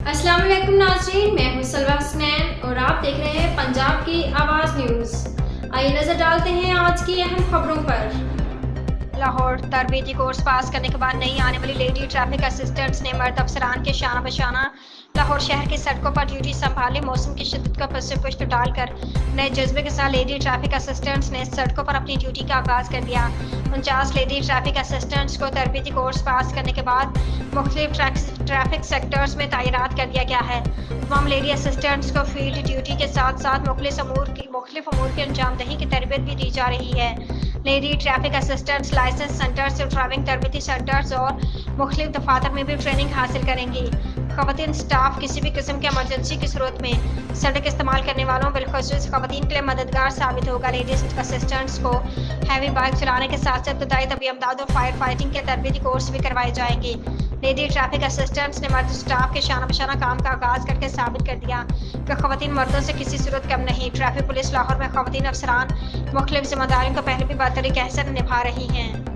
अस्सलाम वालेकुम नाज़रीन, मैं हूं सलवा हसनैन और आप देख रहे हैं पंजाब की आवाज़ न्यूज़। आइए नज़र डालते हैं आज की अहम खबरों पर। लाहौर तरबीती कोर्स पास करने के बाद नई आने वाली लेडी ट्रैफिक असिस्टेंट्स ने मर्द अफसरान के शाना बशाना लाहौर शहर की सड़कों पर ड्यूटी संभाली। मौसम की शिद्दत का पुष्ट डालकर नए जज्बे के साथ लेडी ट्रैफिक असिस्टेंट्स ने सड़कों पर अपनी ड्यूटी का आगाज़ कर दिया। 49 लेडी ट्रैफिक असिस्टेंट्स को तरबीती कोर्स पास करने के बाद मुख्तलिफ ट्रैफिक सेक्टर्स में तैनात कर दिया गया है। तमाम लेडी असिस्टेंट्स को फील्ड ड्यूटी के साथ साथ मुख्तलिफ अमूर की अंजामदही की तरबियत भी दी जा रही है। Lady traffic assistants licence centres, driving तरबीती सेंटर्स और मुख्तलिफ दफातर में भी ट्रेनिंग हासिल करेंगी। ख़वातीन स्टाफ किसी भी किस्म की एमरजेंसी की सूरत में सड़क इस्तेमाल करने वालों बिलखसूस ख़वातीन के लिए मददगार साबित होगा। लेडीज असिस्टेंट्स को हैवी बाइक चलाने के साथ साथ इब्तदाई तबी इमदाद और फायर फाइटिंग के तरबीती कोर्स भी करवाए जाएंगे। लेडी ट्रैफिक असिस्टेंट्स ने मर्द स्टाफ के शाना बशाना काम का आगाज़ करके साबित कर दिया कि ख़वातीन मर्दों से किसी सूरत कम नहीं। ट्रैफिक पुलिस लाहौर में ख़वातीन अफसरान मुख्तलिफ जिम्मेदारियों को पहले भी बतरीके एहसन निभा रही हैं।